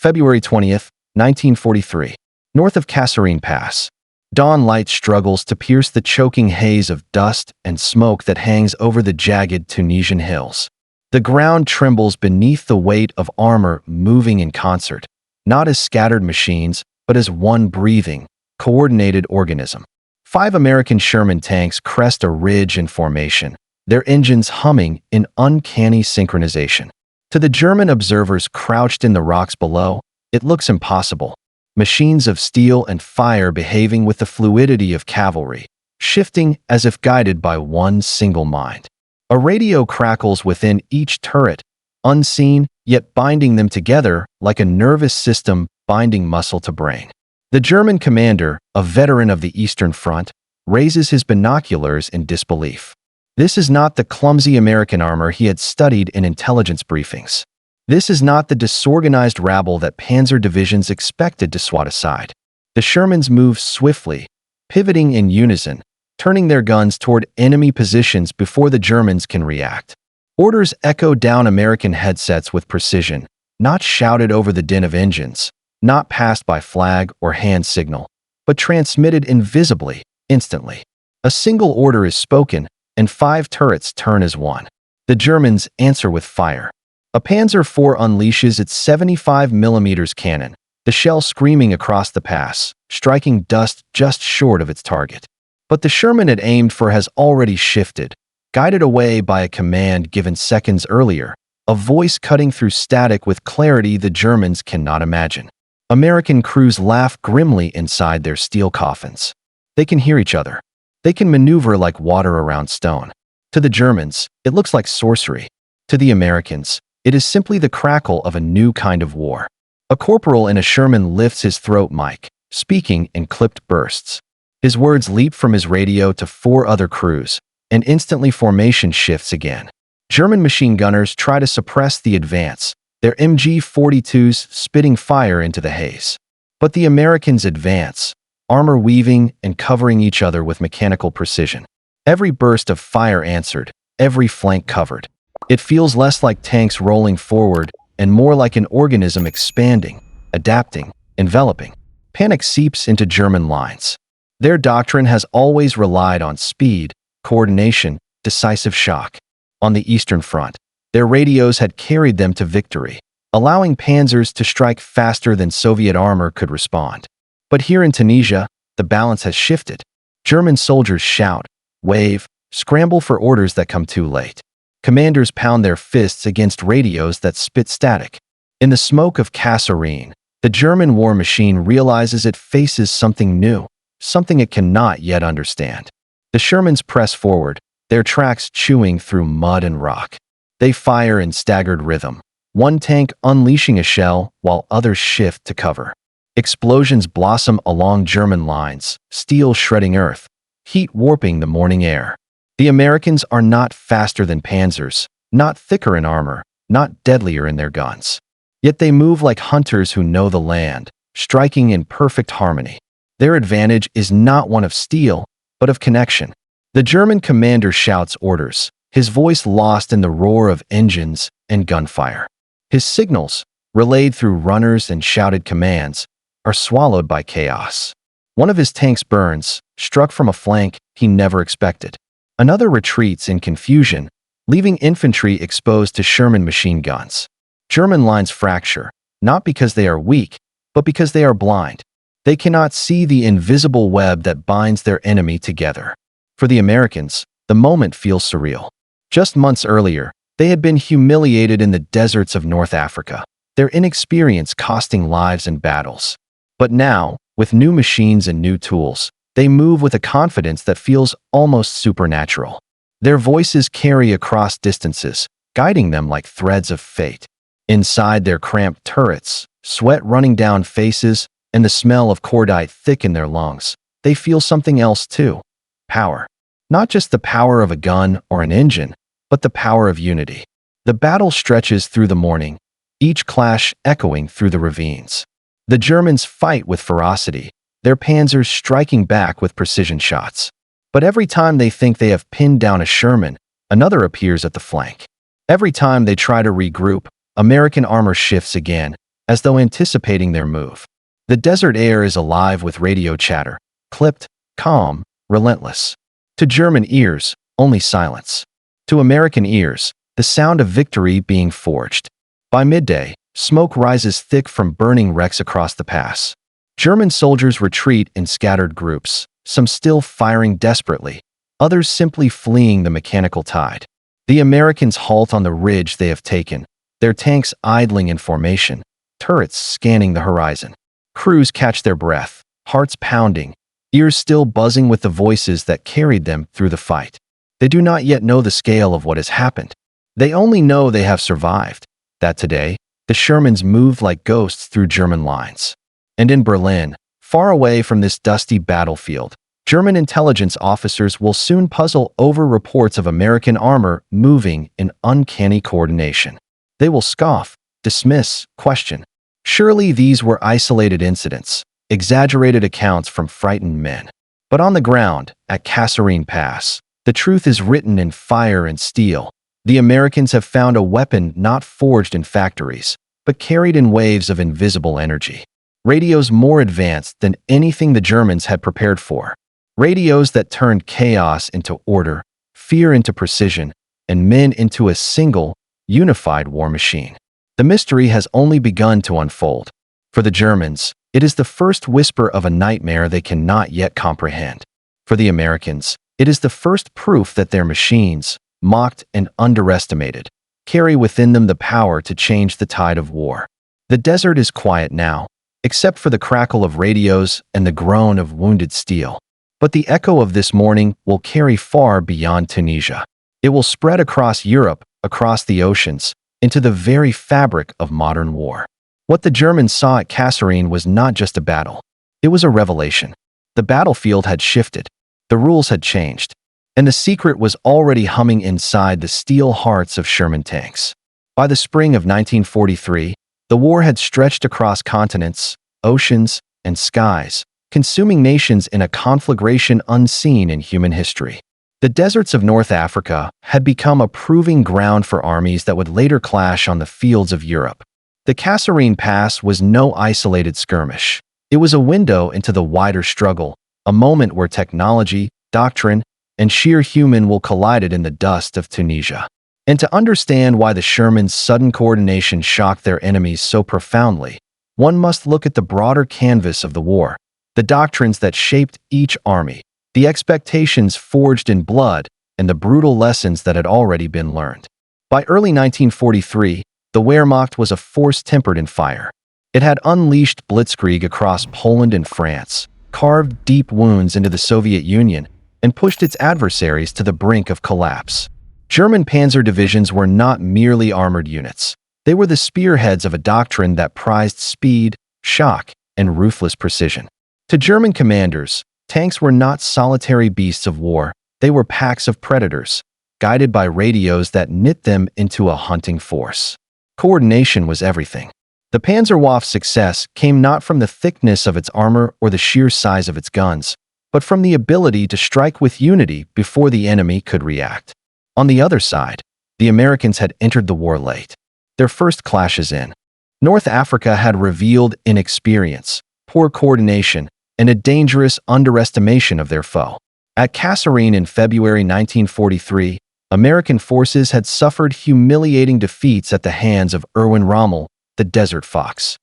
February 20th, 1943. North of Kasserine Pass. Dawn light struggles to pierce the choking haze of dust and smoke that hangs over the jagged Tunisian hills. The ground trembles beneath the weight of armor moving in concert, not as scattered machines, but as one breathing, coordinated organism. 5 American Sherman tanks crest a ridge in formation, their engines humming in uncanny synchronization. To the German observers crouched in the rocks below, it looks impossible. Machines of steel and fire behaving with the fluidity of cavalry, shifting as if guided by one single mind. A radio crackles within each turret, unseen, yet binding them together like a nervous system binding muscle to brain. The German commander, a veteran of the Eastern Front, raises his binoculars in disbelief. This is not the clumsy American armor he had studied in intelligence briefings. This is not the disorganized rabble that panzer divisions expected to swat aside. The Shermans move swiftly, pivoting in unison, turning their guns toward enemy positions before the Germans can react. Orders echo down American headsets with precision, not shouted over the din of engines, not passed by flag or hand signal, but transmitted invisibly, instantly. A single order is spoken, and 5 turrets turn as one. The Germans answer with fire. A Panzer IV unleashes its 75mm cannon, the shell screaming across the pass, striking dust just short of its target. But the Sherman it aimed for has already shifted, guided away by a command given seconds earlier, a voice cutting through static with clarity the Germans cannot imagine. American crews laugh grimly inside their steel coffins. They can hear each other. They can maneuver like water around stone. To the Germans, it looks like sorcery. To the Americans, it is simply the crackle of a new kind of war. A corporal in a Sherman lifts his throat mic, speaking in clipped bursts. His words leap from his radio to 4 other crews, and instantly formation shifts again. German machine gunners try to suppress the advance, their MG-42s spitting fire into the haze. But the Americans advance, armor weaving and covering each other with mechanical precision. Every burst of fire answered, every flank covered. It feels less like tanks rolling forward and more like an organism expanding, adapting, enveloping. Panic seeps into German lines. Their doctrine has always relied on speed, coordination, decisive shock. On the Eastern Front, their radios had carried them to victory, allowing panzers to strike faster than Soviet armor could respond. But here in Tunisia, the balance has shifted. German soldiers shout, wave, scramble for orders that come too late. Commanders pound their fists against radios that spit static. In the smoke of Kasserine, the German war machine realizes it faces something new, something it cannot yet understand. The Shermans press forward, their tracks chewing through mud and rock. They fire in staggered rhythm, one tank unleashing a shell while others shift to cover. Explosions blossom along German lines, steel shredding earth, heat warping the morning air. The Americans are not faster than panzers, not thicker in armor, not deadlier in their guns. Yet they move like hunters who know the land, striking in perfect harmony. Their advantage is not one of steel, but of connection. The German commander shouts orders, his voice lost in the roar of engines and gunfire. His signals, relayed through runners and shouted commands, are swallowed by chaos. One of his tanks burns, struck from a flank he never expected. Another retreats in confusion, leaving infantry exposed to Sherman machine guns. German lines fracture, not because they are weak, but because they are blind. They cannot see the invisible web that binds their enemy together. For the Americans, the moment feels surreal. Just months earlier, they had been humiliated in the deserts of North Africa, their inexperience costing lives in battles. But now, with new machines and new tools, they move with a confidence that feels almost supernatural. Their voices carry across distances, guiding them like threads of fate. Inside their cramped turrets, sweat running down faces, and the smell of cordite thick in their lungs, they feel something else too. Power. Not just the power of a gun or an engine, but the power of unity. The battle stretches through the morning, each clash echoing through the ravines. The Germans fight with ferocity, their panzers striking back with precision shots. But every time they think they have pinned down a Sherman, another appears at the flank. Every time they try to regroup, American armor shifts again, as though anticipating their move. The desert air is alive with radio chatter, clipped, calm, relentless. To German ears, only silence. To American ears, the sound of victory being forged. By midday, smoke rises thick from burning wrecks across the pass. German soldiers retreat in scattered groups, some still firing desperately, others simply fleeing the mechanical tide. The Americans halt on the ridge they have taken, their tanks idling in formation, turrets scanning the horizon. Crews catch their breath, hearts pounding, ears still buzzing with the voices that carried them through the fight. They do not yet know the scale of what has happened. They only know they have survived, that today, the Shermans moved like ghosts through German lines. And in Berlin, far away from this dusty battlefield, German intelligence officers will soon puzzle over reports of American armor moving in uncanny coordination. They will scoff, dismiss, question. Surely these were isolated incidents, exaggerated accounts from frightened men. But on the ground, at Kasserine Pass, the truth is written in fire and steel. The Americans have found a weapon not forged in factories, but carried in waves of invisible energy. Radios more advanced than anything the Germans had prepared for. Radios that turned chaos into order, fear into precision, and men into a single, unified war machine. The mystery has only begun to unfold. For the Germans, it is the first whisper of a nightmare they cannot yet comprehend. For the Americans, it is the first proof that their machines, mocked and underestimated, carry within them the power to change the tide of war. The desert is quiet now, except for the crackle of radios and the groan of wounded steel. But the echo of this morning will carry far beyond Tunisia. It will spread across Europe, across the oceans, into the very fabric of modern war. What the Germans saw at Kasserine was not just a battle. It was a revelation. The battlefield had shifted. The rules had changed. And the secret was already humming inside the steel hearts of Sherman tanks. By the spring of 1943, the war had stretched across continents, oceans, and skies, consuming nations in a conflagration unseen in human history. The deserts of North Africa had become a proving ground for armies that would later clash on the fields of Europe. The Kasserine Pass was no isolated skirmish. It was a window into the wider struggle, a moment where technology, doctrine, and sheer human will collided in the dust of Tunisia. And to understand why the Shermans' sudden coordination shocked their enemies so profoundly, one must look at the broader canvas of the war, the doctrines that shaped each army, the expectations forged in blood, and the brutal lessons that had already been learned. By early 1943, the Wehrmacht was a force tempered in fire. It had unleashed blitzkrieg across Poland and France, carved deep wounds into the Soviet Union, and pushed its adversaries to the brink of collapse. German panzer divisions were not merely armored units. They were the spearheads of a doctrine that prized speed, shock, and ruthless precision. To German commanders, tanks were not solitary beasts of war. They were packs of predators, guided by radios that knit them into a hunting force. Coordination was everything. The Panzerwaffe's success came not from the thickness of its armor or the sheer size of its guns, but from the ability to strike with unity before the enemy could react. On the other side, the Americans had entered the war late. Their first clashes in North Africa had revealed inexperience, poor coordination, and a dangerous underestimation of their foe. At Kasserine in February 1943, American forces had suffered humiliating defeats at the hands of Erwin Rommel, the Desert Fox.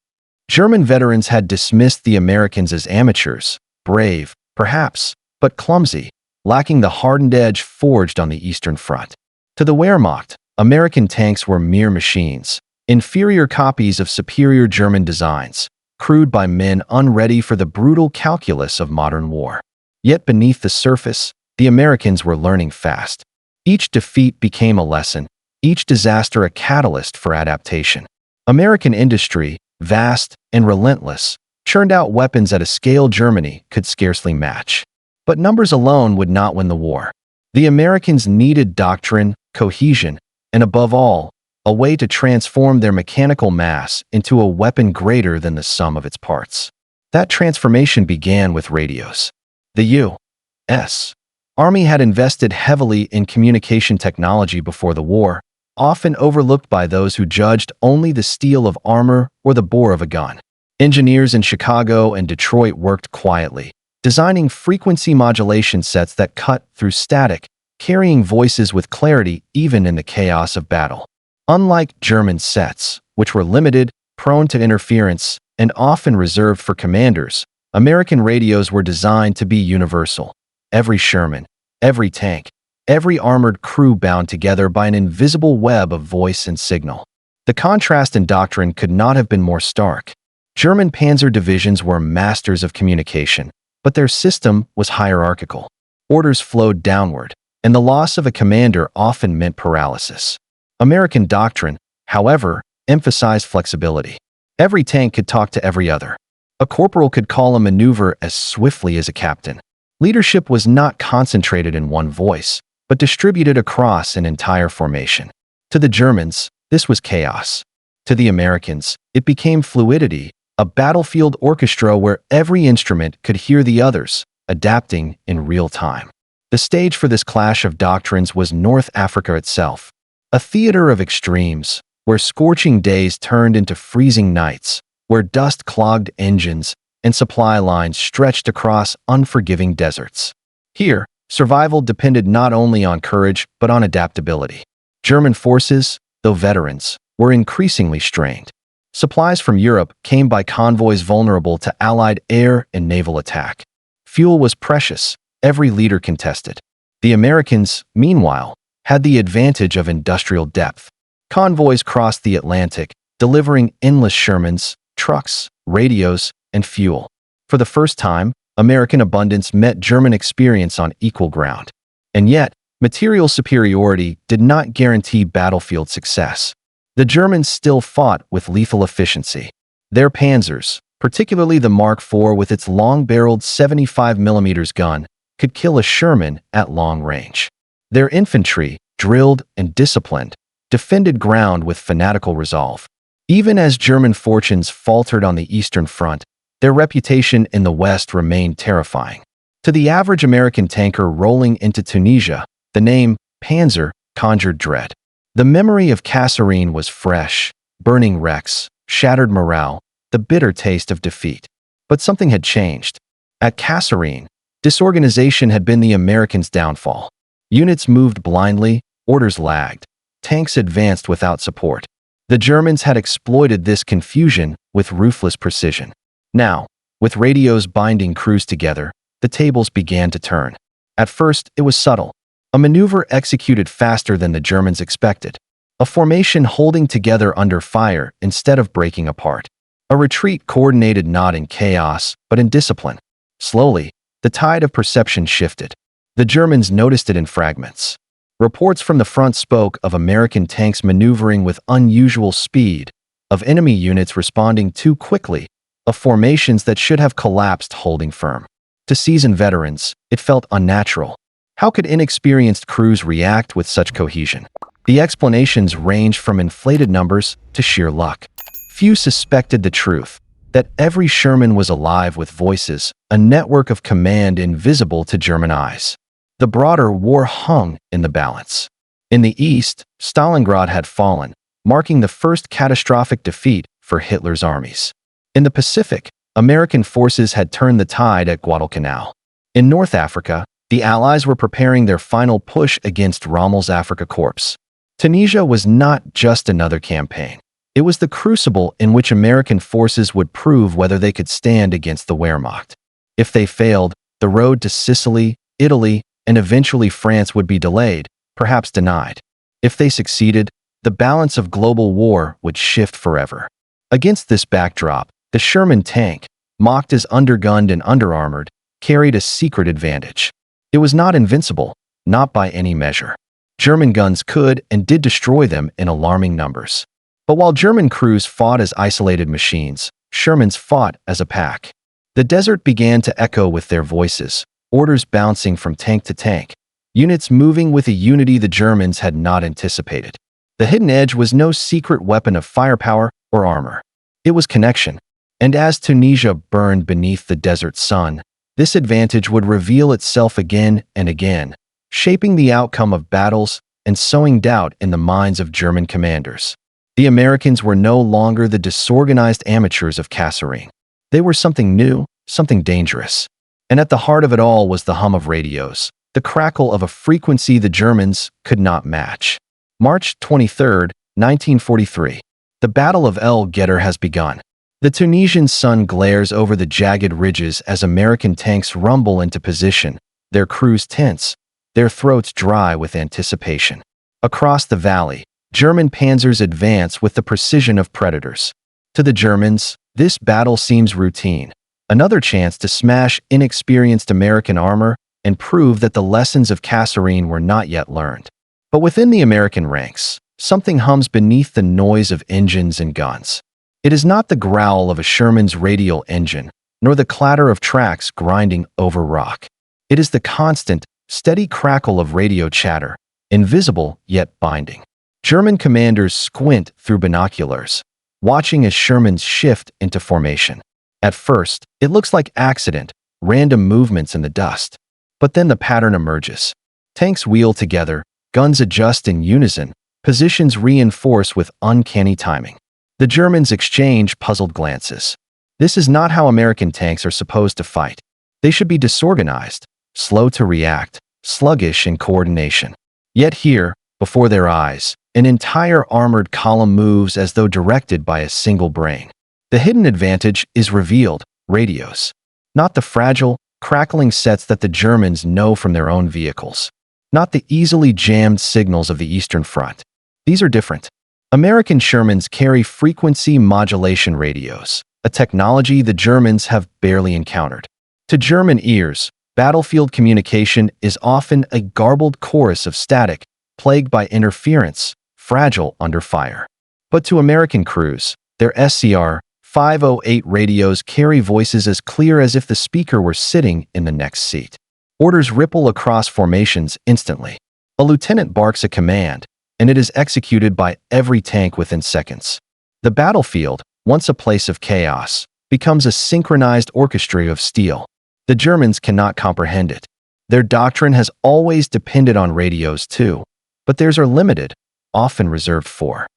German veterans had dismissed the Americans as amateurs, brave, perhaps, but clumsy, lacking the hardened edge forged on the Eastern Front. To the Wehrmacht, American tanks were mere machines, inferior copies of superior German designs, crewed by men unready for the brutal calculus of modern war. Yet beneath the surface, the Americans were learning fast. Each defeat became a lesson, each disaster a catalyst for adaptation. American industry, vast and relentless, churned out weapons at a scale Germany could scarcely match. But numbers alone would not win the war. The Americans needed doctrine, cohesion, and above all, a way to transform their mechanical mass into a weapon greater than the sum of its parts. That transformation began with radios. The U.S. Army had invested heavily in communication technology before the war, often overlooked by those who judged only the steel of armor or the bore of a gun. Engineers in Chicago and Detroit worked quietly, designing frequency modulation sets that cut through static, carrying voices with clarity even in the chaos of battle. Unlike German sets, which were limited, prone to interference, and often reserved for commanders, American radios were designed to be universal. Every Sherman, every tank, every armored crew bound together by an invisible web of voice and signal. The contrast in doctrine could not have been more stark. German panzer divisions were masters of communication, but their system was hierarchical. Orders flowed downward, and the loss of a commander often meant paralysis. American doctrine, however, emphasized flexibility. Every tank could talk to every other. A corporal could call a maneuver as swiftly as a captain. Leadership was not concentrated in one voice, but distributed across an entire formation. To the Germans, this was chaos. To the Americans, it became fluidity, a battlefield orchestra where every instrument could hear the others, adapting in real time. The stage for this clash of doctrines was North Africa itself, a theater of extremes, where scorching days turned into freezing nights, where dust clogged engines and supply lines stretched across unforgiving deserts. Here, survival depended not only on courage but on adaptability. German forces, though veterans, were increasingly strained. Supplies from Europe came by convoys vulnerable to Allied air and naval attack. Fuel was precious, every liter contested. The Americans, meanwhile, had the advantage of industrial depth. Convoys crossed the Atlantic, delivering endless Shermans, trucks, radios, and fuel. For the first time, American abundance met German experience on equal ground. And yet, material superiority did not guarantee battlefield success. The Germans still fought with lethal efficiency. Their panzers, particularly the Mark IV with its long-barreled 75mm gun, could kill a Sherman at long range. Their infantry, drilled and disciplined, defended ground with fanatical resolve. Even as German fortunes faltered on the Eastern Front, their reputation in the West remained terrifying. To the average American tanker rolling into Tunisia, the name Panzer conjured dread. The memory of Kasserine was fresh, burning wrecks, shattered morale, the bitter taste of defeat. But something had changed. At Kasserine, disorganization had been the Americans' downfall. Units moved blindly, orders lagged, tanks advanced without support. The Germans had exploited this confusion with ruthless precision. Now, with radios binding crews together, the tables began to turn. At first, it was subtle. A maneuver executed faster than the Germans expected. A formation holding together under fire instead of breaking apart. A retreat coordinated not in chaos, but in discipline. Slowly, the tide of perception shifted. The Germans noticed it in fragments. Reports from the front spoke of American tanks maneuvering with unusual speed, of enemy units responding too quickly, of formations that should have collapsed holding firm. To seasoned veterans, it felt unnatural. How could inexperienced crews react with such cohesion? The explanations ranged from inflated numbers to sheer luck. Few suspected the truth, that every Sherman was alive with voices, a network of command invisible to German eyes. The broader war hung in the balance. In the East, Stalingrad had fallen, marking the first catastrophic defeat for Hitler's armies. In the Pacific, American forces had turned the tide at Guadalcanal. In North Africa, the Allies were preparing their final push against Rommel's Afrika Korps. Tunisia was not just another campaign. It was the crucible in which American forces would prove whether they could stand against the Wehrmacht. If they failed, the road to Sicily, Italy, and eventually France would be delayed, perhaps denied. If they succeeded, the balance of global war would shift forever. Against this backdrop, the Sherman tank, mocked as undergunned and underarmored, carried a secret advantage. It was not invincible, not by any measure. German guns could and did destroy them in alarming numbers. But while German crews fought as isolated machines, Shermans fought as a pack. The desert began to echo with their voices, orders bouncing from tank to tank, units moving with a unity the Germans had not anticipated. The hidden edge was no secret weapon of firepower or armor. It was connection. And as Tunisia burned beneath the desert sun, this advantage would reveal itself again and again, shaping the outcome of battles and sowing doubt in the minds of German commanders. The Americans were no longer the disorganized amateurs of Kasserine. They were something new, something dangerous. And at the heart of it all was the hum of radios, the crackle of a frequency the Germans could not match. March 23, 1943. The Battle of El Guetter has begun. The Tunisian sun glares over the jagged ridges as American tanks rumble into position, their crews tense, their throats dry with anticipation. Across the valley, German panzers advance with the precision of predators. To the Germans, this battle seems routine, another chance to smash inexperienced American armor and prove that the lessons of Kasserine were not yet learned. But within the American ranks, something hums beneath the noise of engines and guns. It is not the growl of a Sherman's radial engine, nor the clatter of tracks grinding over rock. It is the constant, steady crackle of radio chatter, invisible yet binding. German commanders squint through binoculars, watching as Shermans shift into formation. At first, it looks like accident, random movements in the dust. But then the pattern emerges. Tanks wheel together, guns adjust in unison, positions reinforce with uncanny timing. The Germans exchange puzzled glances. This is not how American tanks are supposed to fight. They should be disorganized, slow to react, sluggish in coordination. Yet here, before their eyes, an entire armored column moves as though directed by a single brain. The hidden advantage is revealed: radios. Not the fragile, crackling sets that the Germans know from their own vehicles. Not the easily jammed signals of the Eastern Front. These are different. American Shermans carry frequency modulation radios, a technology the Germans have barely encountered. To German ears, battlefield communication is often a garbled chorus of static, plagued by interference, fragile under fire. But to American crews, their SCR 508 radios carry voices as clear as if the speaker were sitting in the next seat. Orders ripple across formations instantly. A lieutenant barks a command, and it is executed by every tank within seconds. The battlefield, once a place of chaos, becomes a synchronized orchestra of steel. The Germans cannot comprehend it. Their doctrine has always depended on radios too, but theirs are limited, often reserved for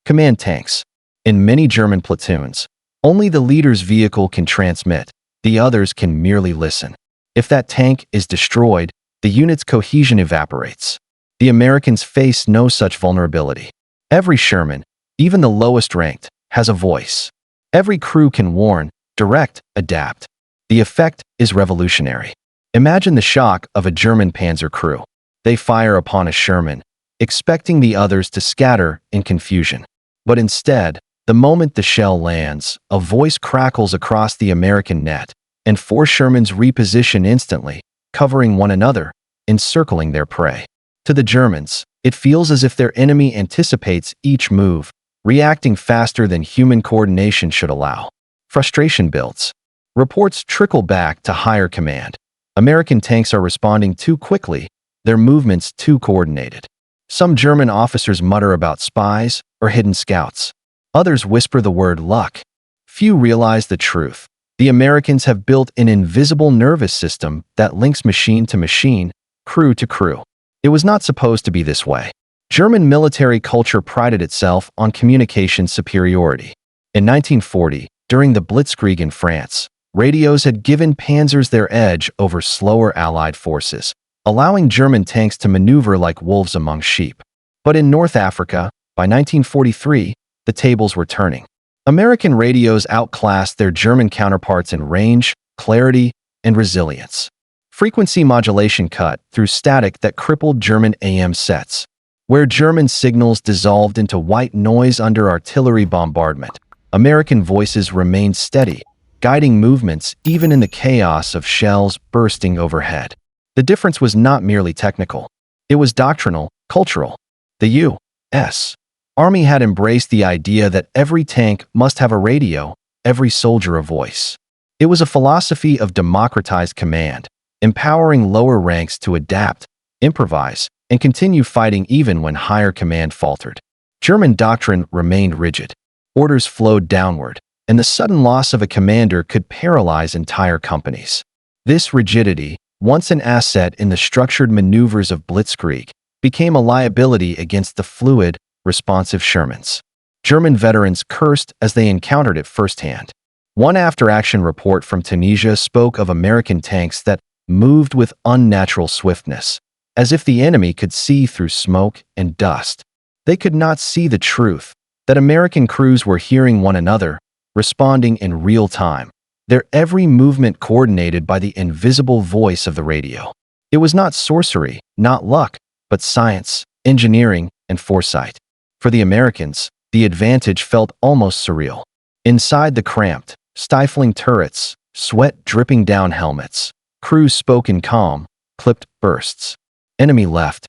command tanks. In many German platoons, only the leader's vehicle can transmit, the others can merely listen. If that tank is destroyed, the unit's cohesion evaporates. The Americans face no such vulnerability. Every Sherman, even the lowest ranked, has a voice. Every crew can warn, direct, adapt. The effect is revolutionary. Imagine the shock of a German panzer crew. They fire upon a Sherman, expecting the others to scatter in confusion. But instead, the moment the shell lands, a voice crackles across the American net, and 4 Shermans reposition instantly, covering one another, encircling their prey. To the Germans, it feels as if their enemy anticipates each move, reacting faster than human coordination should allow. Frustration builds. Reports trickle back to higher command. American tanks are responding too quickly, their movements too coordinated. Some German officers mutter about spies or hidden scouts. Others whisper the word luck. Few realize the truth. The Americans have built an invisible nervous system that links machine to machine, crew to crew. It was not supposed to be this way. German military culture prided itself on communication superiority. In 1940, during the Blitzkrieg in France, radios had given panzers their edge over slower Allied forces, allowing German tanks to maneuver like wolves among sheep. But in North Africa, by 1943, the tables were turning. American radios outclassed their German counterparts in range, clarity, and resilience. Frequency modulation cut through static that crippled German AM sets. Where German signals dissolved into white noise under artillery bombardment, American voices remained steady, guiding movements even in the chaos of shells bursting overhead. The difference was not merely technical. It was doctrinal, cultural. The U.S. Army had embraced the idea that every tank must have a radio, every soldier a voice. It was a philosophy of democratized command, empowering lower ranks to adapt, improvise, and continue fighting even when higher command faltered. German doctrine remained rigid. Orders flowed downward, and the sudden loss of a commander could paralyze entire companies. This rigidity, once an asset in the structured maneuvers of Blitzkrieg, became a liability against the fluid, responsive Shermans. German veterans cursed as they encountered it firsthand. One after-action report from Tunisia spoke of American tanks that moved with unnatural swiftness, as if the enemy could see through smoke and dust. They could not see the truth, that American crews were hearing one another, responding in real time, their every movement coordinated by the invisible voice of the radio. It was not sorcery, not luck, but science, engineering, and foresight. For the Americans, the advantage felt almost surreal. Inside the cramped, stifling turrets, sweat dripping down helmets, crews spoke in calm, clipped bursts. Enemy left.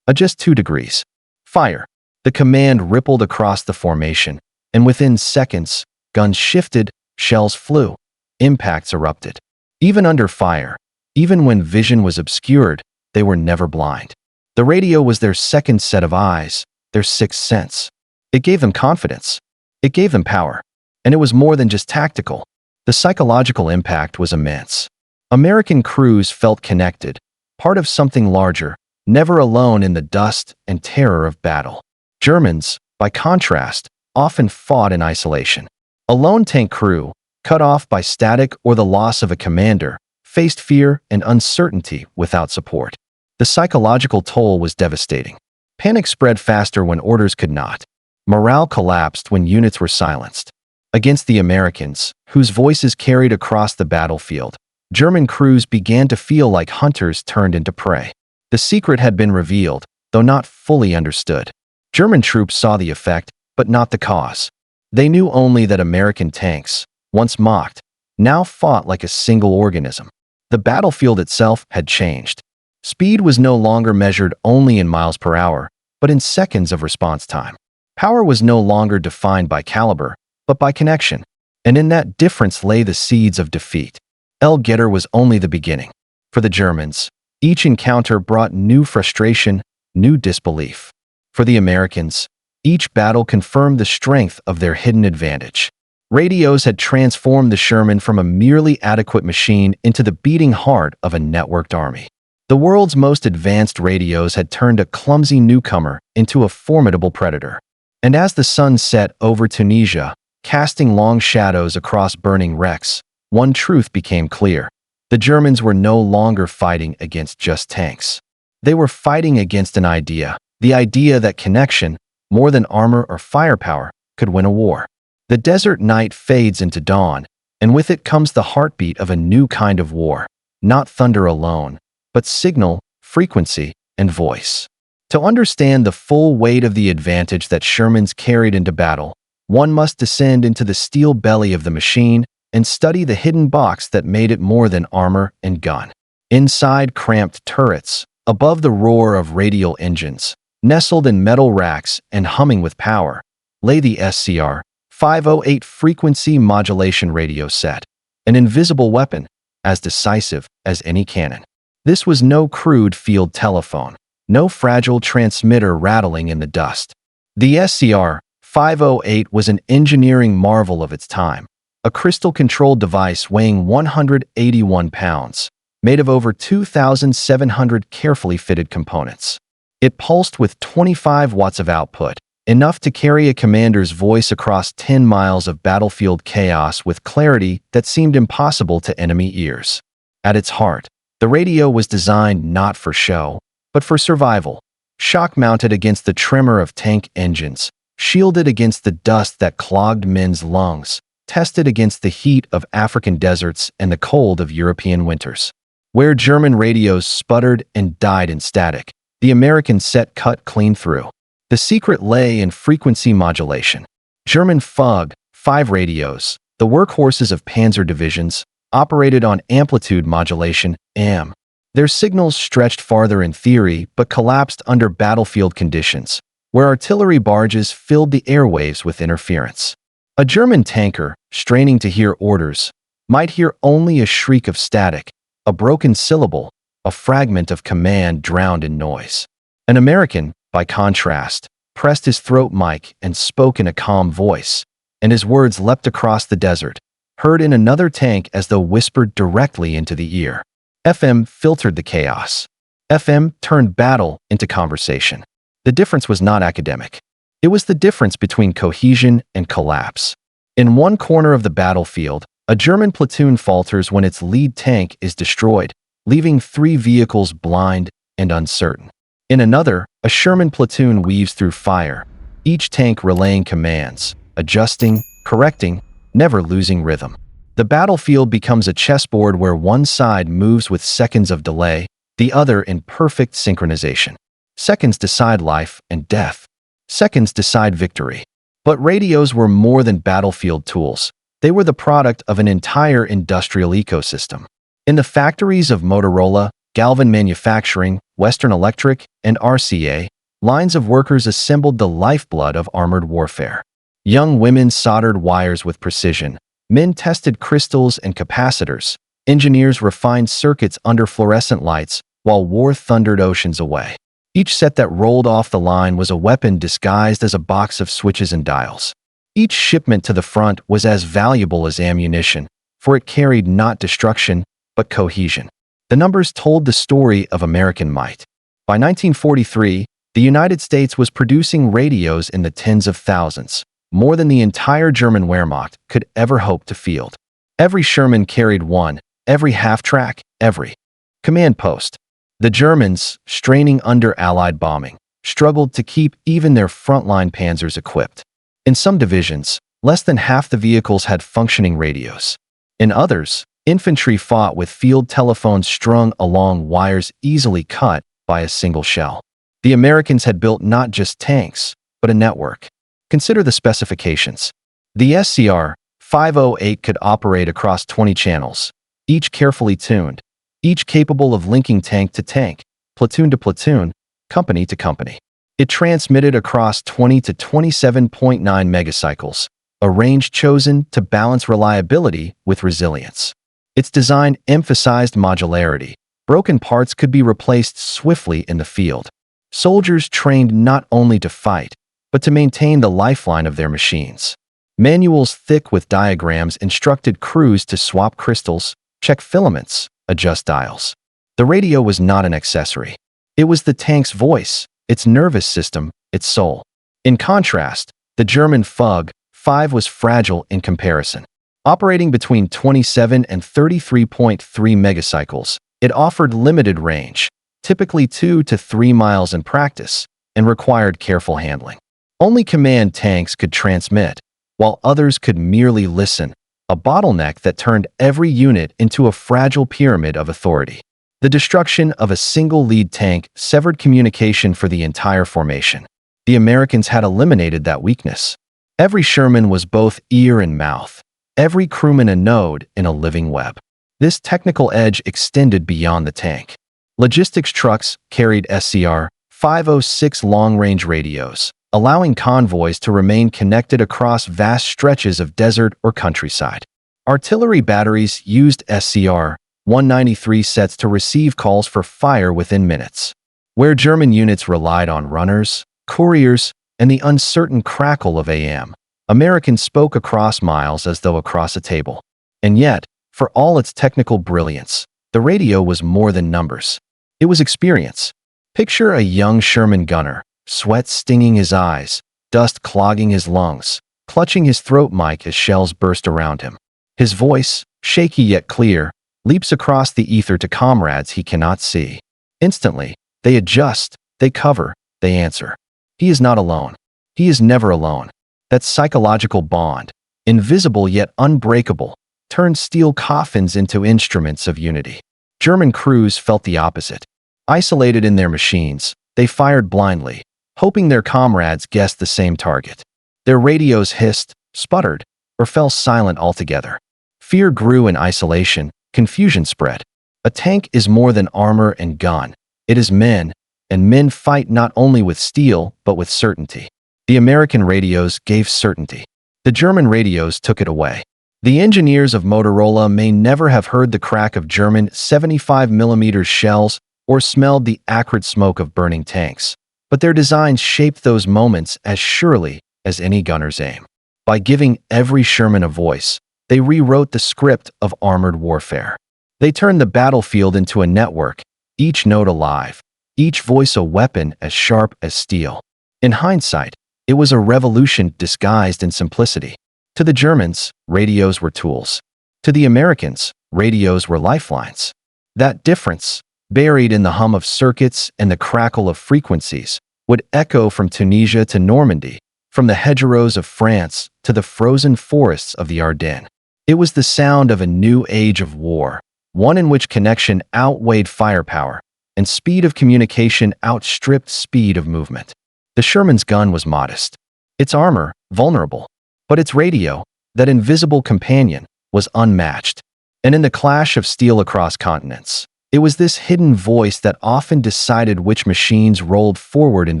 Just 2 degrees. Fire. The command rippled across the formation, and within seconds, guns shifted, shells flew, impacts erupted. Even under fire, even when vision was obscured, they were never blind. The radio was their second set of eyes, their sixth sense. It gave them confidence. It gave them power. And it was more than just tactical. The psychological impact was immense. American crews felt connected, part of something larger, never alone in the dust and terror of battle. Germans, by contrast, often fought in isolation. A lone tank crew, cut off by static or the loss of a commander, faced fear and uncertainty without support. The psychological toll was devastating. Panic spread faster when orders could not. Morale collapsed when units were silenced. Against the Americans, whose voices carried across the battlefield, German crews began to feel like hunters turned into prey. The secret had been revealed, though not fully understood. German troops saw the effect, but not the cause. They knew only that American tanks, once mocked, now fought like a single organism. The battlefield itself had changed. Speed was no longer measured only in miles per hour, but in seconds of response time. Power was no longer defined by caliber, but by connection. And in that difference lay the seeds of defeat. El Getter was only the beginning. For the Germans, each encounter brought new frustration, new disbelief. For the Americans, each battle confirmed the strength of their hidden advantage. Radios had transformed the Sherman from a merely adequate machine into the beating heart of a networked army. The world's most advanced radios had turned a clumsy newcomer into a formidable predator. And as the sun set over Tunisia, casting long shadows across burning wrecks, one truth became clear. The Germans were no longer fighting against just tanks. They were fighting against an idea, the idea that connection, more than armor or firepower, could win a war. The desert night fades into dawn, and with it comes the heartbeat of a new kind of war. Not thunder alone, but signal, frequency, and voice. To understand the full weight of the advantage that Shermans carried into battle, one must descend into the steel belly of the machine and study the hidden box that made it more than armor and gun. Inside cramped turrets, above the roar of radial engines, nestled in metal racks and humming with power, lay the SCR 508 frequency modulation radio set, an invisible weapon, as decisive as any cannon. This was no crude field telephone, no fragile transmitter rattling in the dust. The SCR 508 was an engineering marvel of its time, a crystal-controlled device weighing 181 pounds, made of over 2,700 carefully fitted components. It pulsed with 25 watts of output, enough to carry a commander's voice across 10 miles of battlefield chaos with clarity that seemed impossible to enemy ears. At its heart, the radio was designed not for show, but for survival. Shock-mounted against the tremor of tank engines, shielded against the dust that clogged men's lungs, tested against the heat of African deserts and the cold of European winters. Where German radios sputtered and died in static, the American set cut clean through. The secret lay in frequency modulation. German FUG 5 radios, the workhorses of panzer divisions, operated on amplitude modulation, AM. Their signals stretched farther in theory but collapsed under battlefield conditions, where artillery barges filled the airwaves with interference. A German tanker, straining to hear orders, might hear only a shriek of static, a broken syllable, a fragment of command drowned in noise. An American, by contrast, pressed his throat mic and spoke in a calm voice, and his words leapt across the desert, heard in another tank as though whispered directly into the ear. FM filtered the chaos. FM turned battle into conversation. The difference was not academic. It was the difference between cohesion and collapse. In one corner of the battlefield, a German platoon falters when its lead tank is destroyed, leaving 3 vehicles blind and uncertain. In another, a Sherman platoon weaves through fire, each tank relaying commands, adjusting, correcting, never losing rhythm. The battlefield becomes a chessboard where one side moves with seconds of delay, the other in perfect synchronization. Seconds decide life and death. Seconds decide victory. But radios were more than battlefield tools. They were the product of an entire industrial ecosystem. In the factories of Motorola, Galvan Manufacturing, Western Electric, and RCA, lines of workers assembled the lifeblood of armored warfare. Young women soldered wires with precision. Men tested crystals and capacitors. Engineers refined circuits under fluorescent lights, while war thundered oceans away. Each set that rolled off the line was a weapon disguised as a box of switches and dials. Each shipment to the front was as valuable as ammunition, for it carried not destruction, but cohesion. The numbers told the story of American might. By 1943, the United States was producing radios in the tens of thousands, more than the entire German Wehrmacht could ever hope to field. Every Sherman carried one, every half-track, every command post. The Germans, straining under Allied bombing, struggled to keep even their frontline panzers equipped. In some divisions, less than half the vehicles had functioning radios. In others, infantry fought with field telephones strung along wires easily cut by a single shell. The Americans had built not just tanks, but a network. Consider the specifications. The SCR-508 could operate across 20 channels, each carefully tuned, each capable of linking tank to tank, platoon to platoon, company to company. It transmitted across 20 to 27.9 megacycles, a range chosen to balance reliability with resilience. Its design emphasized modularity. Broken parts could be replaced swiftly in the field. Soldiers trained not only to fight, but to maintain the lifeline of their machines. Manuals thick with diagrams instructed crews to swap crystals, check filaments, adjust dials. The radio was not an accessory. It was the tank's voice, its nervous system, its soul. In contrast, the German FUG-5 was fragile in comparison. Operating between 27 and 33.3 megacycles, it offered limited range, typically 2 to 3 miles in practice, and required careful handling. Only command tanks could transmit, while others could merely listen, a bottleneck that turned every unit into a fragile pyramid of authority. The destruction of a single lead tank severed communication for the entire formation. The Americans had eliminated that weakness. Every Sherman was both ear and mouth, every crewman a node in a living web. This technical edge extended beyond the tank. Logistics trucks carried SCR-506 long-range radios, allowing convoys to remain connected across vast stretches of desert or countryside. Artillery batteries used SCR-193 sets to receive calls for fire within minutes. Where German units relied on runners, couriers, and the uncertain crackle of AM, Americans spoke across miles as though across a table. And yet, for all its technical brilliance, the radio was more than numbers. It was experience. Picture a young Sherman gunner, sweat stinging his eyes, dust clogging his lungs, clutching his throat mic as shells burst around him. His voice, shaky yet clear, leaps across the ether to comrades he cannot see. Instantly, they adjust, they cover, they answer. He is not alone. He is never alone. That psychological bond, invisible yet unbreakable, turned steel coffins into instruments of unity. German crews felt the opposite. Isolated in their machines, they fired blindly, hoping their comrades guessed the same target. Their radios hissed, sputtered, or fell silent altogether. Fear grew in isolation, confusion spread. A tank is more than armor and gun. It is men, and men fight not only with steel, but with certainty. The American radios gave certainty. The German radios took it away. The engineers of Motorola may never have heard the crack of German 75mm shells or smelled the acrid smoke of burning tanks, but their designs shaped those moments as surely as any gunner's aim. By giving every Sherman a voice, they rewrote the script of armored warfare. They turned the battlefield into a network, each note alive, each voice a weapon as sharp as steel. In hindsight, it was a revolution disguised in simplicity. To the Germans, radios were tools. To the Americans, radios were lifelines. That difference, buried in the hum of circuits and the crackle of frequencies, would echo from Tunisia to Normandy, from the hedgerows of France to the frozen forests of the Ardennes. It was the sound of a new age of war, one in which connection outweighed firepower, and speed of communication outstripped speed of movement. The Sherman's gun was modest, its armor vulnerable, but its radio, that invisible companion, was unmatched. And in the clash of steel across continents, it was this hidden voice that often decided which machines rolled forward in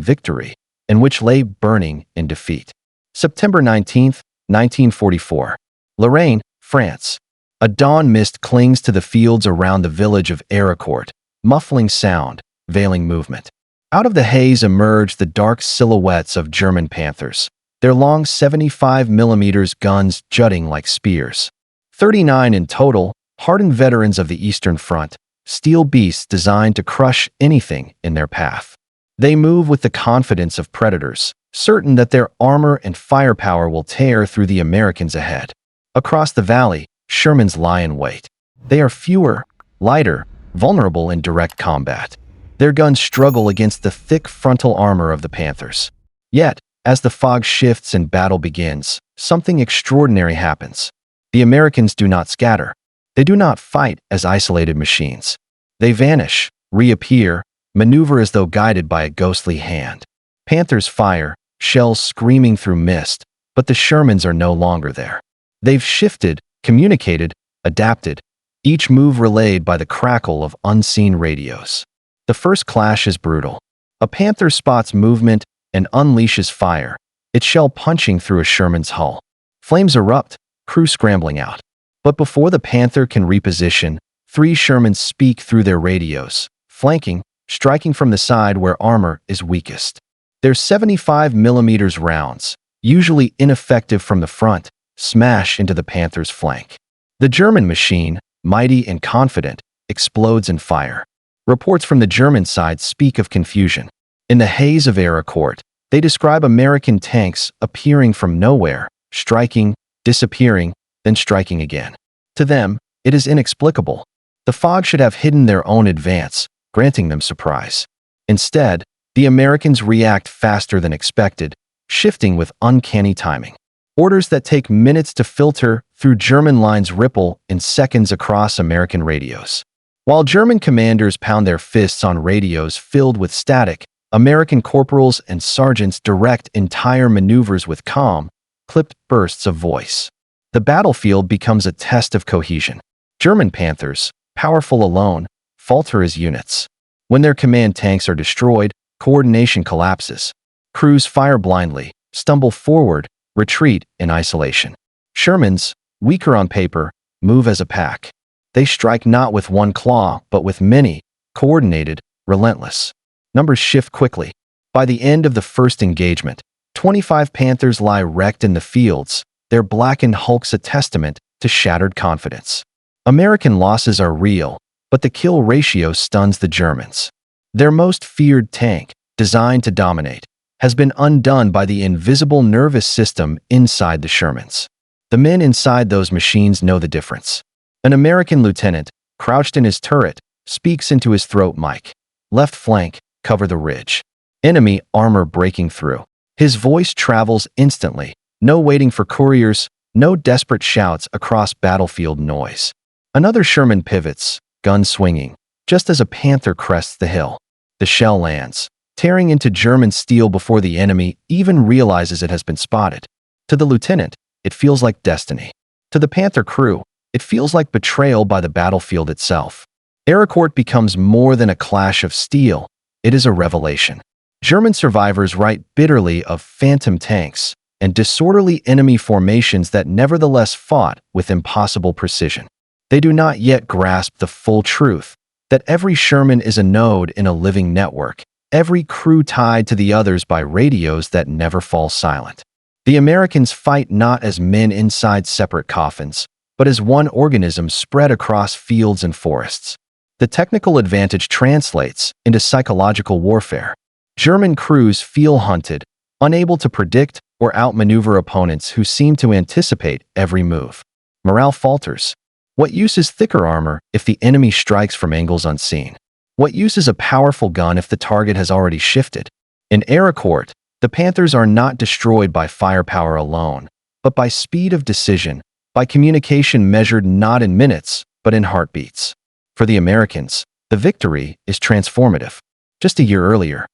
victory and which lay burning in defeat. September 19, 1944. Lorraine, France. A dawn mist clings to the fields around the village of Arracourt, muffling sound, veiling movement. Out of the haze emerged the dark silhouettes of German Panthers, their long 75mm guns jutting like spears. 39 in total, hardened veterans of the Eastern Front, steel beasts designed to crush anything in their path. They move with the confidence of predators, certain that their armor and firepower will tear through the Americans ahead. Across the valley, Shermans lie in wait. They are fewer, lighter, vulnerable in direct combat. Their guns struggle against the thick frontal armor of the Panthers. Yet, as the fog shifts and battle begins, something extraordinary happens. The Americans do not scatter. They do not fight as isolated machines. They vanish, reappear, maneuver as though guided by a ghostly hand. Panthers fire, shells screaming through mist, but the Shermans are no longer there. They've shifted, communicated, adapted, each move relayed by the crackle of unseen radios. The first clash is brutal. A Panther spots movement and unleashes fire, its shell punching through a Sherman's hull. Flames erupt, crew scrambling out. But before the Panther can reposition, 3 Shermans speak through their radios, flanking, striking from the side where armor is weakest. Their 75mm rounds, usually ineffective from the front, smash into the Panther's flank. The German machine, mighty and confident, explodes in fire. Reports from the German side speak of confusion. In the haze of Arracourt, they describe American tanks appearing from nowhere, striking, disappearing, then striking again. To them, it is inexplicable. The fog should have hidden their own advance, granting them surprise. Instead, the Americans react faster than expected, shifting with uncanny timing. Orders that take minutes to filter through German lines ripple in seconds across American radios. While German commanders pound their fists on radios filled with static, American corporals and sergeants direct entire maneuvers with calm, clipped bursts of voice. The battlefield becomes a test of cohesion. German Panthers, powerful alone, falter as units. When their command tanks are destroyed, coordination collapses. Crews fire blindly, stumble forward, retreat in isolation. Shermans, weaker on paper, move as a pack. They strike not with one claw, but with many, coordinated, relentless. Numbers shift quickly. By the end of the first engagement, 25 Panthers lie wrecked in the fields, their blackened hulks a testament to shattered confidence. American losses are real, but the kill ratio stuns the Germans. Their most feared tank, designed to dominate, has been undone by the invisible nervous system inside the Shermans. The men inside those machines know the difference. An American lieutenant, crouched in his turret, speaks into his throat mic. Left flank, cover the ridge. Enemy armor breaking through. His voice travels instantly, no waiting for couriers, no desperate shouts across battlefield noise. Another Sherman pivots, gun swinging, just as a Panther crests the hill. The shell lands, tearing into German steel before the enemy even realizes it has been spotted. To the lieutenant, it feels like destiny. To the Panther crew, it feels like betrayal by the battlefield itself. Arracourt becomes more than a clash of steel. It is a revelation. German survivors write bitterly of phantom tanks and disorderly enemy formations that nevertheless fought with impossible precision. They do not yet grasp the full truth that every Sherman is a node in a living network, every crew tied to the others by radios that never fall silent. The Americans fight not as men inside separate coffins, but as one organism spread across fields and forests. The technical advantage translates into psychological warfare. German crews feel hunted, unable to predict or outmaneuver opponents who seem to anticipate every move. Morale falters. What use is thicker armor if the enemy strikes from angles unseen? What use is a powerful gun if the target has already shifted? In Arracourt, the Panthers are not destroyed by firepower alone, but by speed of decision, by communication measured not in minutes, but in heartbeats. For the Americans, the victory is transformative. Just a year earlier,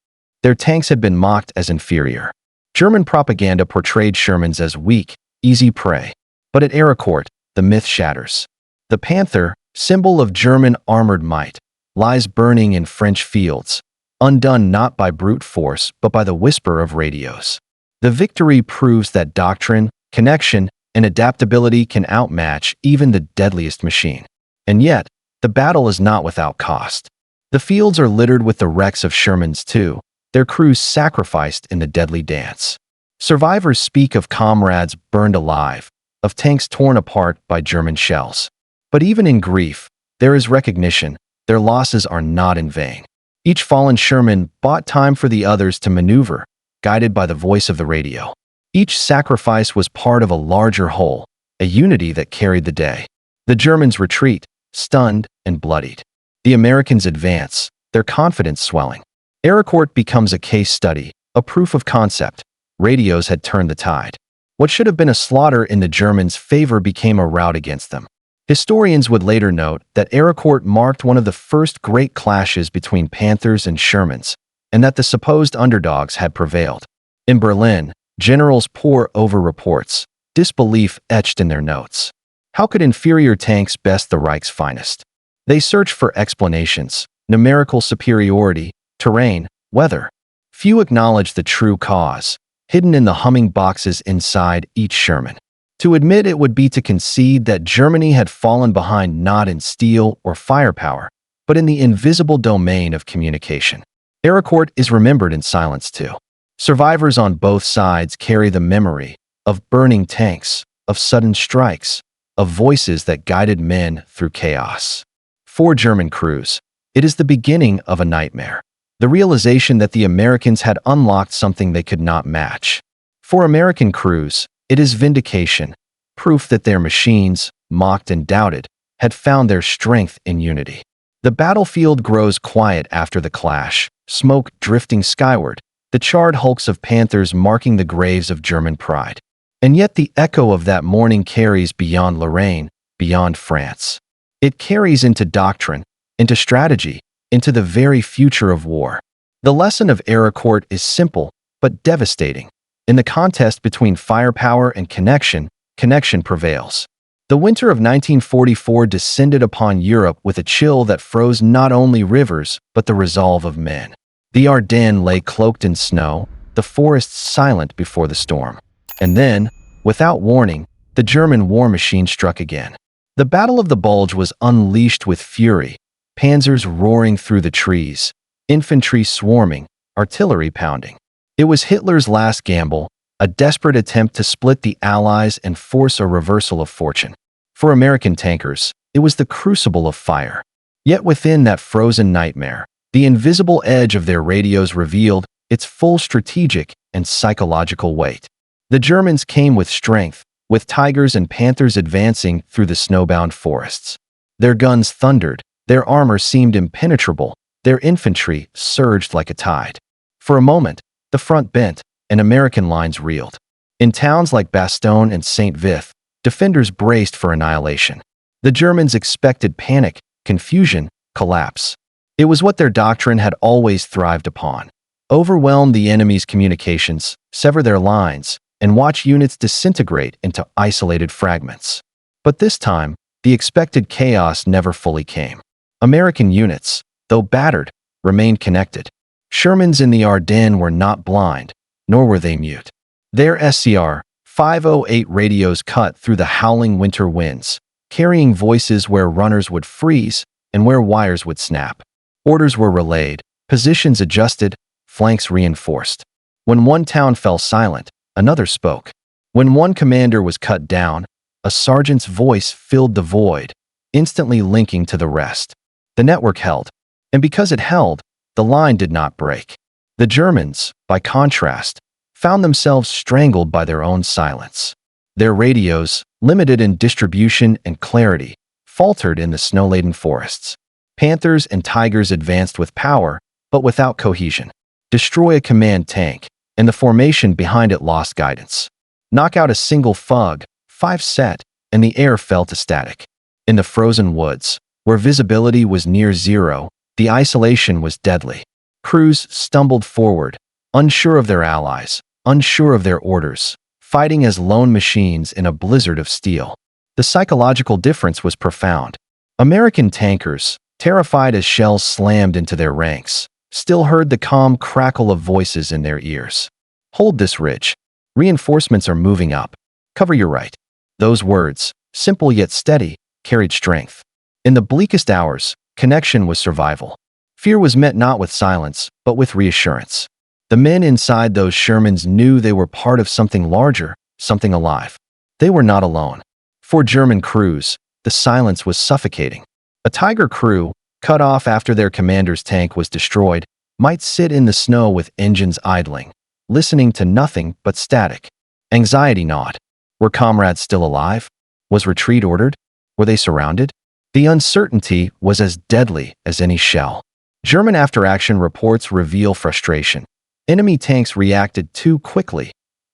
their tanks had been mocked as inferior. German propaganda portrayed Shermans as weak, easy prey. But at Arracourt, the myth shatters. The Panther, symbol of German armored might, lies burning in French fields, undone not by brute force but by the whisper of radios. The victory proves that doctrine, connection, and adaptability can outmatch even the deadliest machine. And yet, the battle is not without cost. The fields are littered with the wrecks of Shermans too, their crews sacrificed in the deadly dance. Survivors speak of comrades burned alive, of tanks torn apart by German shells. But even in grief, there is recognition. Their losses are not in vain. Each fallen Sherman bought time for the others to maneuver, guided by the voice of the radio. Each sacrifice was part of a larger whole, a unity that carried the day. The Germans retreat, stunned and bloodied. The Americans advance, their confidence swelling. Arracourt becomes a case study, a proof of concept. Radios had turned the tide. What should have been a slaughter in the Germans' favor became a rout against them. Historians would later note that Arracourt marked one of the first great clashes between Panthers and Shermans, and that the supposed underdogs had prevailed. In Berlin, generals pore over reports, disbelief etched in their notes. How could inferior tanks best the Reich's finest? They search for explanations: numerical superiority, terrain, weather. Few acknowledge the true cause, hidden in the humming boxes inside each Sherman. To admit it would be to concede that Germany had fallen behind not in steel or firepower, but in the invisible domain of communication. Arracourt is remembered in silence too. Survivors on both sides carry the memory of burning tanks, of sudden strikes, of voices that guided men through chaos. For German crews, it is the beginning of a nightmare. The realization that the Americans had unlocked something they could not match. For American crews, it is vindication, proof that their machines, mocked and doubted, had found their strength in unity. The battlefield grows quiet after the clash, smoke drifting skyward, the charred hulks of Panthers marking the graves of German pride. And yet the echo of that morning carries beyond Lorraine, beyond France. It carries into doctrine, into strategy, into the very future of war. The lesson of Arracourt is simple, but devastating. In the contest between firepower and connection, connection prevails. The winter of 1944 descended upon Europe with a chill that froze not only rivers, but the resolve of men. The Ardennes lay cloaked in snow, the forests silent before the storm. And then, without warning, the German war machine struck again. The Battle of the Bulge was unleashed with fury, panzers roaring through the trees, infantry swarming, artillery pounding. It was Hitler's last gamble, a desperate attempt to split the Allies and force a reversal of fortune. For American tankers, it was the crucible of fire. Yet within that frozen nightmare, the invisible edge of their radios revealed its full strategic and psychological weight. The Germans came with strength, with tigers and panthers advancing through the snowbound forests. Their guns thundered, their armor seemed impenetrable, their infantry surged like a tide. For a moment, the front bent, and American lines reeled. In towns like Bastogne and St. Vith, defenders braced for annihilation. The Germans expected panic, confusion, collapse. It was what their doctrine had always thrived upon. Overwhelm the enemy's communications, sever their lines, and watch units disintegrate into isolated fragments. But this time, the expected chaos never fully came. American units, though battered, remained connected. Shermans in the Ardennes were not blind, nor were they mute. Their SCR 508 radios cut through the howling winter winds, carrying voices where runners would freeze and where wires would snap. Orders were relayed, positions adjusted, flanks reinforced. When one town fell silent, another spoke. When one commander was cut down, a sergeant's voice filled the void, instantly linking to the rest. The network held. And because it held, the line did not break. The Germans, by contrast, found themselves strangled by their own silence. Their radios, limited in distribution and clarity, faltered in the snow-laden forests. Panthers and Tigers advanced with power, but without cohesion. Destroy a command tank, and the formation behind it lost guidance. Knock out a single thug, 5 set, and the air fell to static. In the frozen woods, where visibility was near zero, the isolation was deadly. Crews stumbled forward, unsure of their allies, unsure of their orders, fighting as lone machines in a blizzard of steel. The psychological difference was profound. American tankers, terrified as shells slammed into their ranks, still heard the calm crackle of voices in their ears. Hold this ridge. Reinforcements are moving up. Cover your right. Those words, simple yet steady, carried strength. In the bleakest hours, connection was survival. Fear was met not with silence, but with reassurance. The men inside those Shermans knew they were part of something larger, something alive. They were not alone. For German crews, the silence was suffocating. A Tiger crew, cut off after their commander's tank was destroyed, might sit in the snow with engines idling, listening to nothing but static. Anxiety gnawed. Were comrades still alive? Was retreat ordered? Were they surrounded? The uncertainty was as deadly as any shell. German after-action reports reveal frustration. Enemy tanks reacted too quickly.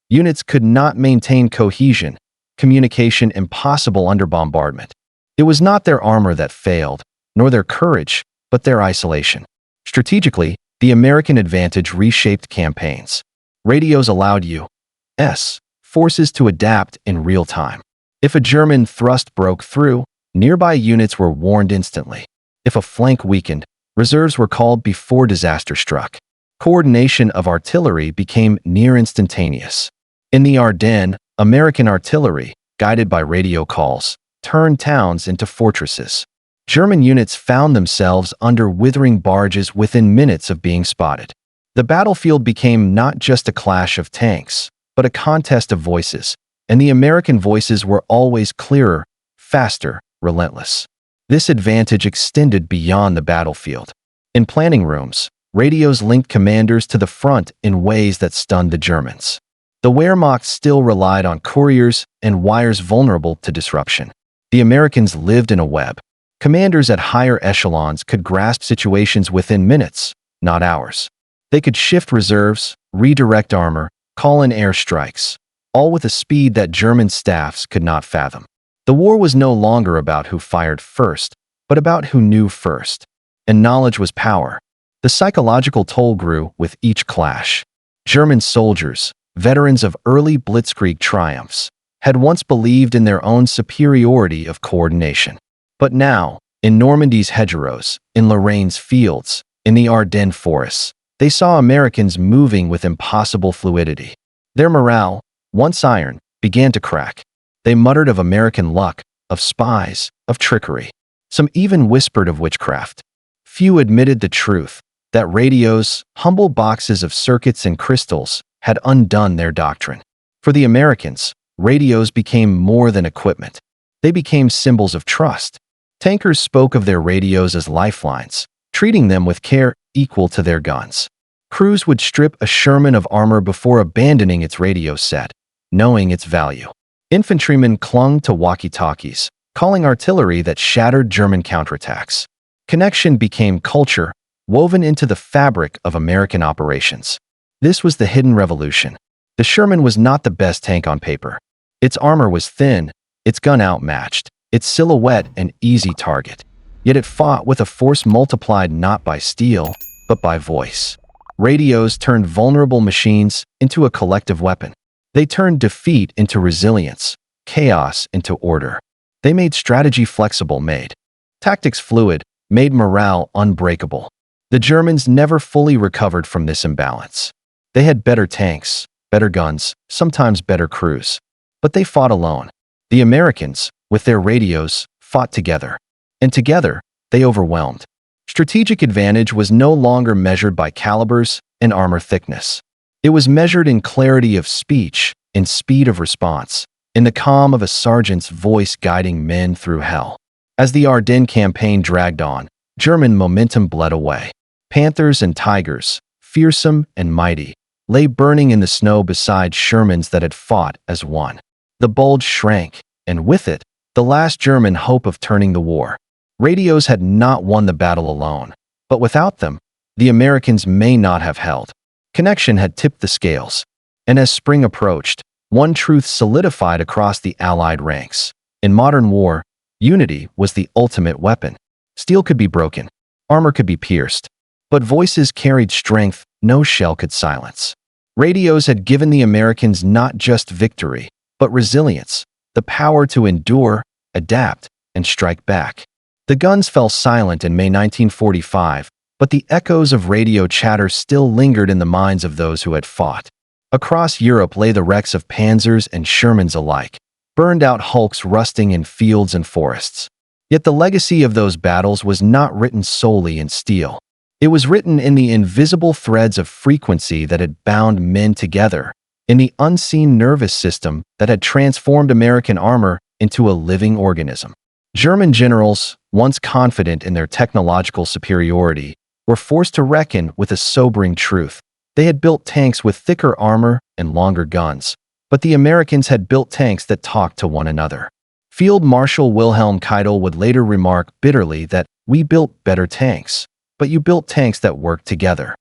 Units could not maintain cohesion, communication impossible under bombardment. It was not their armor that failed, nor their courage, but their isolation. Strategically, the American advantage reshaped campaigns. Radios allowed U.S. forces to adapt in real time. If a German thrust broke through, nearby units were warned instantly. If a flank weakened, reserves were called before disaster struck. Coordination of artillery became near instantaneous. In the Ardennes, American artillery, guided by radio calls, turned towns into fortresses. German units found themselves under withering barges within minutes of being spotted. The battlefield became not just a clash of tanks, but a contest of voices, and the American voices were always clearer, faster, relentless. This advantage extended beyond the battlefield. In planning rooms, radios linked commanders to the front in ways that stunned the Germans. The Wehrmacht still relied on couriers and wires vulnerable to disruption. The Americans lived in a web. Commanders at higher echelons could grasp situations within minutes, not hours. They could shift reserves, redirect armor, call in airstrikes, all with a speed that German staffs could not fathom. The war was no longer about who fired first, but about who knew first. And knowledge was power. The psychological toll grew with each clash. German soldiers, veterans of early blitzkrieg triumphs, had once believed in their own superiority of coordination. But now, in Normandy's hedgerows, in Lorraine's fields, in the Ardennes forests, they saw Americans moving with impossible fluidity. Their morale, once iron, began to crack. They muttered of American luck, of spies, of trickery. Some even whispered of witchcraft. Few admitted the truth, that radios, humble boxes of circuits and crystals, had undone their doctrine. For the Americans, radios became more than equipment. They became symbols of trust. Tankers spoke of their radios as lifelines, treating them with care equal to their guns. Crews would strip a Sherman of armor before abandoning its radio set, knowing its value. Infantrymen clung to walkie-talkies, calling artillery that shattered German counterattacks. Connection became culture, woven into the fabric of American operations. This was the hidden revolution. The Sherman was not the best tank on paper. Its armor was thin, its gun outmatched, its silhouette an easy target. Yet it fought with a force multiplied not by steel, but by voice. Radios turned vulnerable machines into a collective weapon. They turned defeat into resilience, chaos into order. They made strategy flexible, made tactics fluid, made morale unbreakable. The Germans never fully recovered from this imbalance. They had better tanks, better guns, sometimes better crews. But they fought alone. The Americans, with their radios, fought together. And together, they overwhelmed. Strategic advantage was no longer measured by calibers and armor thickness. It was measured in clarity of speech, in speed of response, in the calm of a sergeant's voice guiding men through hell. As the Ardennes campaign dragged on, German momentum bled away. Panthers and tigers, fearsome and mighty, lay burning in the snow beside Shermans that had fought as one. The bulge shrank, and with it, the last German hope of turning the war. Radios had not won the battle alone, but without them, the Americans may not have held. Connection had tipped the scales, and as spring approached, one truth solidified across the Allied ranks. In modern war, unity was the ultimate weapon. Steel could be broken, armor could be pierced, but voices carried strength no shell could silence. Radios had given the Americans not just victory, but resilience, the power to endure, adapt, and strike back. The guns fell silent in May 1945, but the echoes of radio chatter still lingered in the minds of those who had fought. Across Europe lay the wrecks of Panzers and Shermans alike, burned out hulks rusting in fields and forests. Yet the legacy of those battles was not written solely in steel. It was written in the invisible threads of frequency that had bound men together, in the unseen nervous system that had transformed American armor into a living organism. German generals, once confident in their technological superiority, were forced to reckon with a sobering truth. They had built tanks with thicker armor and longer guns, but the Americans had built tanks that talked to one another. Field Marshal Wilhelm Keitel would later remark bitterly that, "We built better tanks, but you built tanks that worked together."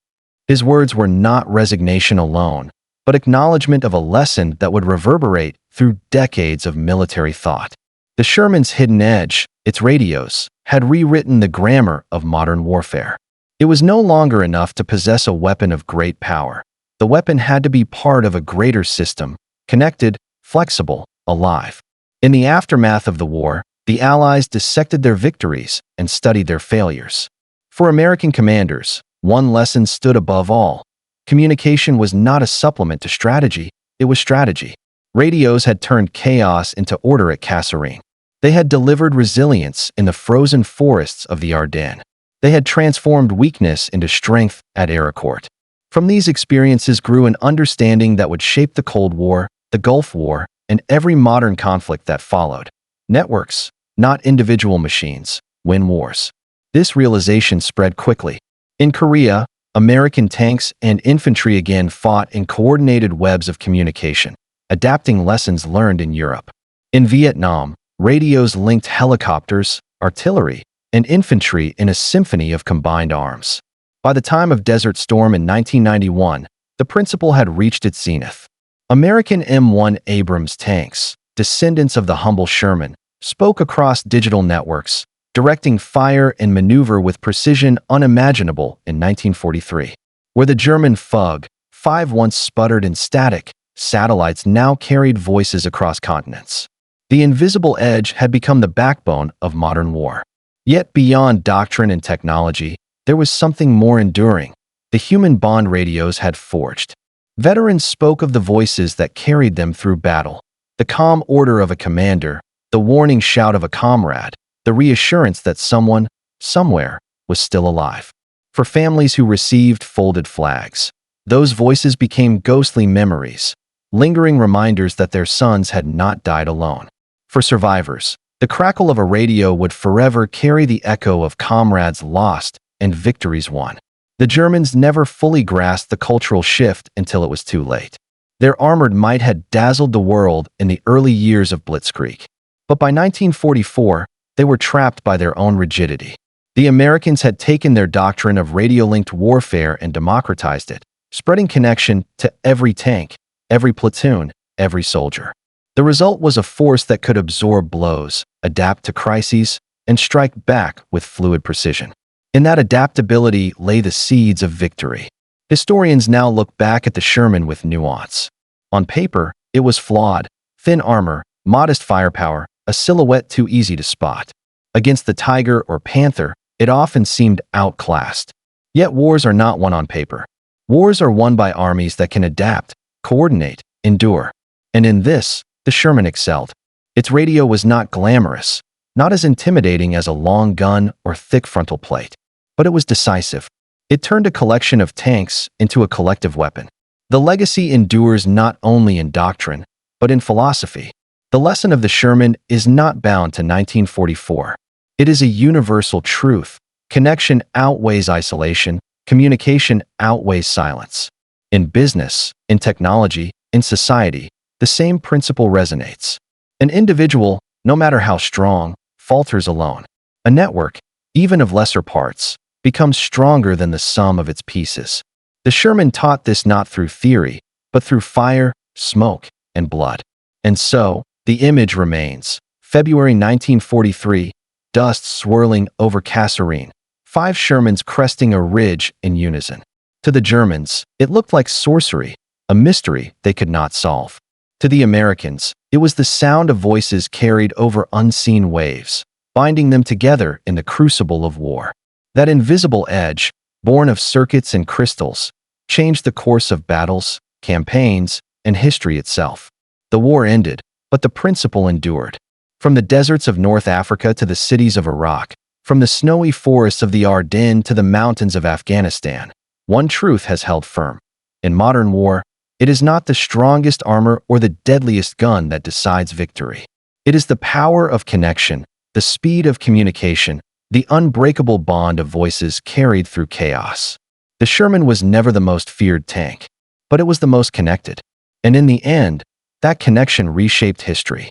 His words were not resignation alone, but acknowledgement of a lesson that would reverberate through decades of military thought. The Sherman's hidden edge, its radios, had rewritten the grammar of modern warfare. It was no longer enough to possess a weapon of great power. The weapon had to be part of a greater system, connected, flexible, alive. In the aftermath of the war, the Allies dissected their victories and studied their failures. For American commanders, one lesson stood above all. Communication was not a supplement to strategy, it was strategy. Radios had turned chaos into order at Kasserine. They had delivered resilience in the frozen forests of the Ardennes. They had transformed weakness into strength at Arracourt. From these experiences grew an understanding that would shape the Cold War, the Gulf War, and every modern conflict that followed. Networks, not individual machines, win wars. This realization spread quickly. In Korea, American tanks and infantry again fought in coordinated webs of communication, adapting lessons learned in Europe. In Vietnam, radios linked helicopters, artillery, and infantry in a symphony of combined arms. By the time of Desert Storm in 1991, the principle had reached its zenith. American M1 Abrams tanks, descendants of the humble Sherman, spoke across digital networks, directing fire and maneuver with precision unimaginable in 1943. Where the German FUG-5 once sputtered in static, satellites now carried voices across continents. The invisible edge had become the backbone of modern war. Yet beyond doctrine and technology, there was something more enduring. The human bond radios had forged. Veterans spoke of the voices that carried them through battle. The calm order of a commander, the warning shout of a comrade, the reassurance that someone, somewhere, was still alive. For families who received folded flags, those voices became ghostly memories, lingering reminders that their sons had not died alone. For survivors, the crackle of a radio would forever carry the echo of comrades lost and victories won. The Germans never fully grasped the cultural shift until it was too late. Their armored might had dazzled the world in the early years of Blitzkrieg. But by 1944, they were trapped by their own rigidity. The Americans had taken their doctrine of radio-linked warfare and democratized it, spreading connection to every tank, every platoon, every soldier. The result was a force that could absorb blows, adapt to crises, and strike back with fluid precision. In that adaptability lay the seeds of victory. Historians now look back at the Sherman with nuance. On paper, it was flawed, thin armor, modest firepower, a silhouette too easy to spot. Against the Tiger or Panther, it often seemed outclassed. Yet wars are not won on paper. Wars are won by armies that can adapt, coordinate, endure. And in this, the Sherman excelled. Its radio was not glamorous, not as intimidating as a long gun or thick frontal plate, but it was decisive. It turned a collection of tanks into a collective weapon. The legacy endures not only in doctrine, but in philosophy. The lesson of the Sherman is not bound to 1944. It is a universal truth. Connection outweighs isolation, communication outweighs silence. In business, in technology, in society, the same principle resonates. An individual, no matter how strong, falters alone. A network, even of lesser parts, becomes stronger than the sum of its pieces. The Sherman taught this not through theory, but through fire, smoke, and blood. And so, the image remains. February 1943, dust swirling over Kasserine, 5 Shermans cresting a ridge in unison. To the Germans, it looked like sorcery, a mystery they could not solve. To the Americans, it was the sound of voices carried over unseen waves, binding them together in the crucible of war. That invisible edge, born of circuits and crystals, changed the course of battles, campaigns, and history itself. The war ended, but the principle endured. From the deserts of North Africa to the cities of Iraq, from the snowy forests of the Ardennes to the mountains of Afghanistan, one truth has held firm. In modern war, it is not the strongest armor or the deadliest gun that decides victory. It is the power of connection, the speed of communication, the unbreakable bond of voices carried through chaos. The Sherman was never the most feared tank, but it was the most connected. And in the end, that connection reshaped history.